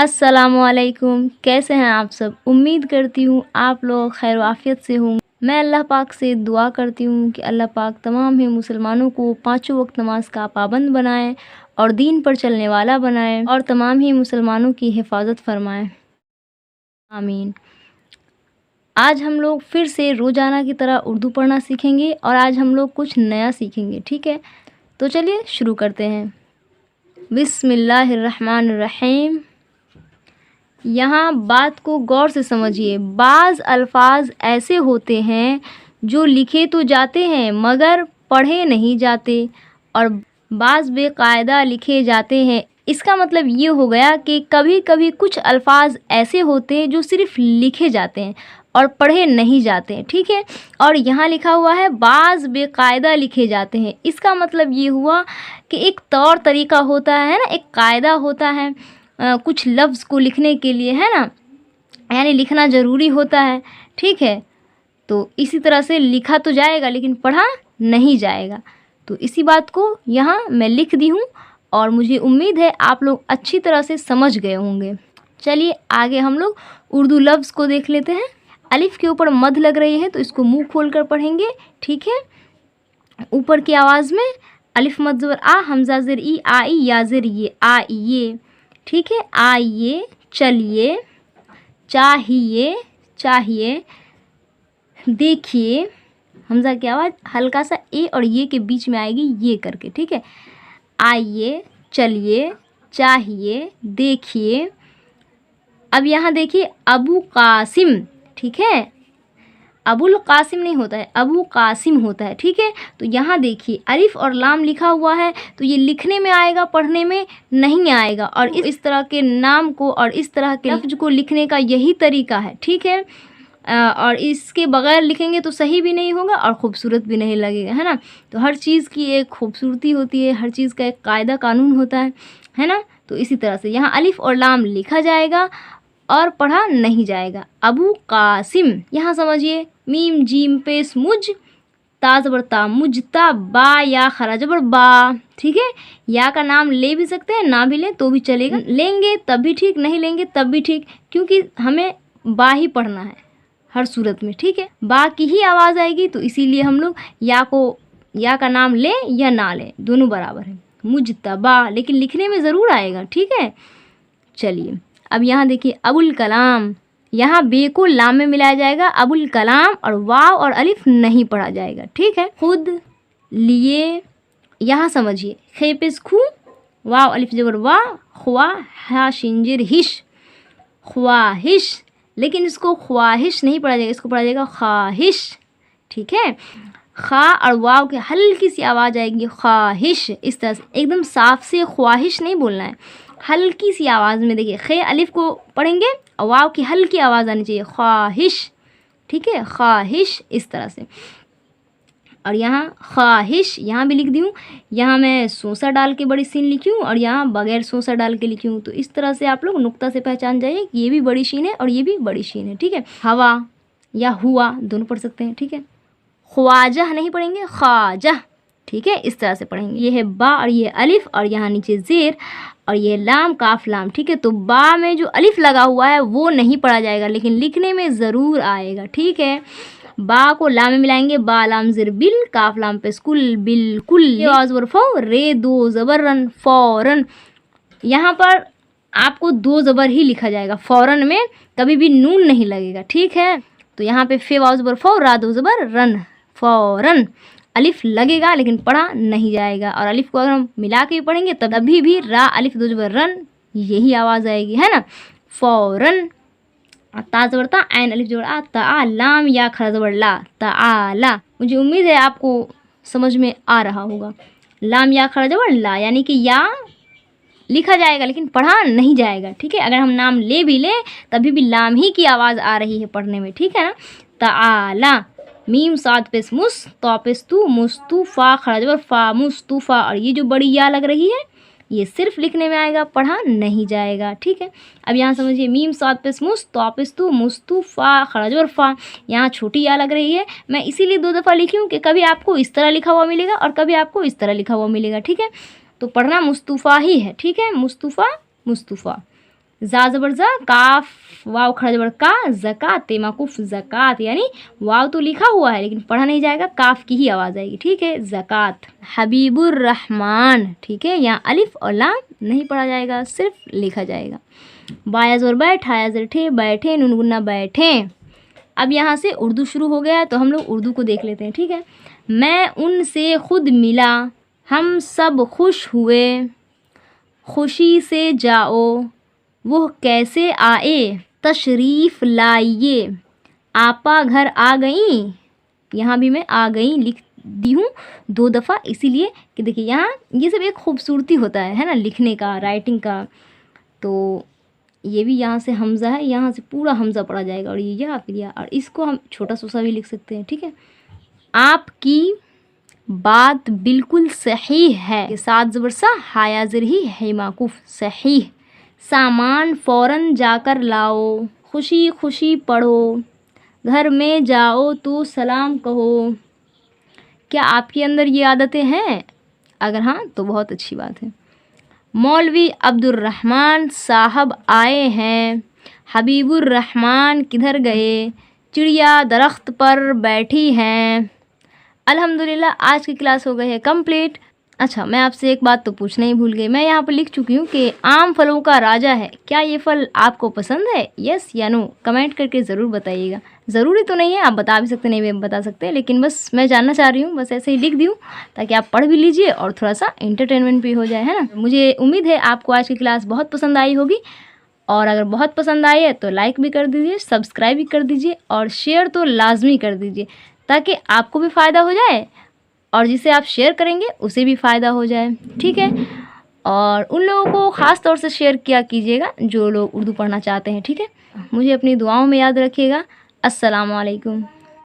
अस्सलामुअलैकुम। कैसे हैं आप सब? उम्मीद करती हूँ आप लोग खैर आफियत से होंगे। मैं अल्लाह पाक से दुआ करती हूँ कि अल्लाह पाक तमाम ही मुसलमानों को पाँचों वक्त नमाज का पाबंद बनाए और दीन पर चलने वाला बनाए और तमाम ही मुसलमानों की हिफाजत फरमाए, आमीन। आज हम लोग फिर से रोज़ाना की तरह उर्दू पढ़ना सीखेंगे और आज हम लोग कुछ नया सीखेंगे, ठीक है? तो चलिए शुरू करते हैं। बिस्मिल्लाहिर्रहमानिर्रहीम। यहाँ बात को गौर से समझिए। बाज़ अल्फाज ऐसे होते हैं जो लिखे तो जाते हैं मगर पढ़े नहीं जाते और बाज़ बेकायदा लिखे जाते हैं। इसका मतलब ये हो गया कि कभी कभी कुछ अल्फाज ऐसे होते हैं जो सिर्फ़ लिखे जाते हैं और पढ़े नहीं जाते हैं, ठीक है? और यहाँ लिखा हुआ है बाज़ बेकायदा लिखे जाते हैं। इसका मतलब ये हुआ कि एक तौर तरीका होता है ना, एक कायदा होता है कुछ लफ्ज़ को लिखने के लिए, है ना, यानी लिखना ज़रूरी होता है, ठीक है? तो इसी तरह से लिखा तो जाएगा लेकिन पढ़ा नहीं जाएगा। तो इसी बात को यहाँ मैं लिख दी हूँ और मुझे उम्मीद है आप लोग अच्छी तरह से समझ गए होंगे। चलिए आगे हम लोग उर्दू लफ्ज़ को देख लेते हैं। अलिफ़ के ऊपर मद लग रही है तो इसको मुंह खोल कर पढ़ेंगे, ठीक है? ऊपर की आवाज़ में अलिफ़ मद ज़बर आ, हमज़ा ज़ेर ई, आई या ज़ेर ये, आइए, ठीक है? आइए, चलिए, चाहिए, चाहिए, देखिए, हमज़ा की आवाज़ हल्का सा ए और ये के बीच में आएगी, ये करके, ठीक है? आइए, चलिए, चाहिए, देखिए। अब यहाँ देखिए अबू कासिम, ठीक है? अबुल कासिम नहीं होता है, अबू कासिम होता है, ठीक है? तो यहाँ देखिए अलिफ़ और लाम लिखा हुआ है तो ये लिखने में आएगा, पढ़ने में नहीं आएगा। और इस तरह के नाम को और इस तरह के लफ्ज़ को लिखने का यही तरीका है, ठीक है? और इसके बगैर लिखेंगे तो सही भी नहीं होगा और ख़ूबसूरत भी नहीं लगेगा, है ना? तो हर चीज़ की एक खूबसूरती होती है, हर चीज़ का एक कायदा कानून होता है ना? तो इसी तरह से यहाँ अलिफ़ और लाम लिखा जाएगा और पढ़ा नहीं जाएगा। अबू कासिम। यहाँ समझिए मीम जीम पेश मुझ, ता ज़बर ता, मुझता, बा या खरा ज़बर बा, ठीक है? या का नाम ले भी सकते हैं, ना भी लें तो भी चलेगा। लेंगे तब भी ठीक, नहीं लेंगे तब भी ठीक, क्योंकि हमें बा ही पढ़ना है हर सूरत में, ठीक है? बा की ही आवाज़ आएगी तो इसीलिए हम लोग या का नाम लें या ना लें दोनों बराबर है। मुझतबा, लेकिन लिखने में ज़रूर आएगा, ठीक है? चलिए अब यहाँ देखिए अबुल कलाम। यहाँ बे को लाम में मिलाया जाएगा, अबुल कलाम, और वाव और अलिफ नहीं पढ़ा जाएगा, ठीक है? खुद, लिए। यहाँ समझिए खे पेश खू, वाव अलिफ ज़बर वा, ख्वा हा शिंजिर हिश, ख्वाहिश। लेकिन इसको ख्वाहिश नहीं पढ़ा जाएगा, इसको पढ़ा जाएगा ख्वाहिश, ठीक है? खा और वाव के हल्की सी आवाज़ आएगी, ख्वाहिश। इस तरह से एकदम साफ से ख्वाहिश नहीं बोलना है, हल्की सी आवाज़ में। देखिए खे अलिफ को पढ़ेंगे और वाव की हल्की आवाज़ आनी चाहिए, ख्वाहिश, ठीक है? ख्वाहिश, इस तरह से। और यहाँ ख्वाहिश यहाँ भी लिख दी हूँ, यहाँ मैं सोसा डाल के बड़ी सीन लिखी हूँ और यहाँ बगैर सोसा डाल के लिखी हूँ। तो इस तरह से आप लोग नुक्ता से पहचान जाइए कि ये भी बड़ी शीन है और ये भी बड़ी शीन है, ठीक है? हवा या हुआ दोनों पढ़ सकते हैं, ठीक है? ख्वाजा नहीं पढ़ेंगे, ख्वाजा, ठीक है? इस तरह से पढ़ेंगे। ये है बा और ये अलिफ और यहाँ नीचे ज़ेर और ये लाम, काफ लाम, ठीक है? तो बा में जो अलिफ लगा हुआ है वो नहीं पढ़ा जाएगा लेकिन लिखने में ज़रूर आएगा, ठीक है? बा को लाम में मिलाएंगे, बा लाम ज़ेर बिल, काफ लाम पे स्कुल, बिल्कुल। ये आवाज़ वर फौ, रे दो ज़बर रन, फौरन। यहाँ पर आपको दो ज़बर ही लिखा जाएगा, फौरन में कभी भी नून नहीं लगेगा, ठीक है? तो यहाँ पे फे आवाज़ वर फौ, रा दो ज़बर रन, फौरन। अलिफ लगेगा लेकिन पढ़ा नहीं जाएगा और अलिफ को अगर हम मिला के पढ़ेंगे तब तभी भी रा अलिफ दो ज़बर रन यही आवाज़ आएगी, है ना? फौरन। ता ज़बर ता, ऐन अलिफ ज़बर आ, ता, लाम या खरा ज़बर ला, ताला। मुझे उम्मीद है आपको समझ में आ रहा होगा। लाम या खरा ज़बर ला, यानी कि या लिखा जाएगा लेकिन पढ़ा नहीं जाएगा, ठीक है? अगर हम नाम ले भी लें तभी भी लाम ही की आवाज़ आ रही है पढ़ने में, ठीक है ना? ताला। मीम साद पेश मुस, तो पेश तू, मुस्तूफ़ा, खरा ज़बर फा, मुस्तूफ़ा। और ये जो बड़ी या लग रही है ये सिर्फ लिखने में आएगा, पढ़ा नहीं जाएगा, ठीक है? अब यहाँ समझिए मीम साद पेश मुस, तो पेश तू, मुस्तूफ़ा, खरा ज़बर फा। यहाँ छोटी या लग रही है, मैं इसीलिए दो दफ़ा लिखी हूँ कि कभी आपको इस तरह लिखा हुआ मिलेगा और कभी आपको इस तरह लिखा हुआ मिलेगा, ठीक है? तो पढ़ना मुस्तूफ़ा ही है, ठीक है? मुस्तूफ़ा, मुस्तूफ़ा। जा ज़बर ज़ा, काफ वाव खड़ा ज़बर का, ज़कात ते माकूफ ज़कात, यानी वाव तो लिखा हुआ है लेकिन पढ़ा नहीं जाएगा, काफ की ही आवाज़ आएगी, ठीक है, ज़कात। हबीबुर रहमान, ठीक है, यहाँ अलिफ और लाम नहीं पढ़ा जाएगा, सिर्फ लिखा जाएगा। बाया ज़ोर बैठ, हाया ज़र ठे, बैठे, नून गुन्ना बैठे। अब यहाँ से उर्दू शुरू हो गया है तो हम लोग उर्दू को देख लेते हैं, ठीक है। मैं उनसे खुद मिला, हम सब खुश हुए, खुशी से जाओ, वो कैसे आए, तशरीफ़ लाइए, आपा घर आ गई। यहाँ भी मैं आ गई लिख दी हूँ 2 दफ़ा, इसीलिए कि देखिए यहाँ ये सब एक खूबसूरती होता है ना, लिखने का, राइटिंग का। तो ये भी यहाँ से हमज़ा है, यहाँ से पूरा हमज़ा पढ़ा जाएगा, और ये या फिर या, और इसको हम छोटा सा भी लिख सकते हैं, ठीक है। आपकी बात बिल्कुल सही है, के साथ ज़बर सा, हाया ज़र ही है माकूफ, सही। सामान फ़ौरन जाकर लाओ, खुशी खुशी पढ़ो, घर में जाओ तो सलाम कहो। क्या आपके अंदर ये आदतें हैं? अगर हाँ तो बहुत अच्छी बात है। मौलवी अब्दुर्रहमान साहब आए हैं, हबीबुर रहमान किधर गए, चिड़िया दरख्त पर बैठी हैं। अल्हम्दुलिल्लाह आज की क्लास हो गई है कंप्लीट। अच्छा, मैं आपसे एक बात तो पूछना ही भूल गई, मैं यहाँ पर लिख चुकी हूँ कि आम फलों का राजा है, क्या ये फल आपको पसंद है, यस या नो, कमेंट करके ज़रूर बताइएगा। ज़रूरी तो नहीं है, आप बता भी सकते, नहीं भी बता सकते, लेकिन बस मैं जानना चाह रही हूँ, बस ऐसे ही लिख दी हूँ ताकि आप पढ़ भी लीजिए और थोड़ा सा इंटरटेनमेंट भी हो जाए, है ना। मुझे उम्मीद है आपको आज की क्लास बहुत पसंद आई होगी, और अगर बहुत पसंद आई है तो लाइक भी कर दीजिए, सब्सक्राइब भी कर दीजिए, और शेयर तो लाजमी कर दीजिए ताकि आपको भी फ़ायदा हो जाए और जिसे आप शेयर करेंगे उसे भी फ़ायदा हो जाए, ठीक है। और उन लोगों को ख़ास तौर से शेयर किया कीजिएगा जो लोग उर्दू पढ़ना चाहते हैं, ठीक है। मुझे अपनी दुआओं में याद रखिएगा। अस्सलामु अलैकुम।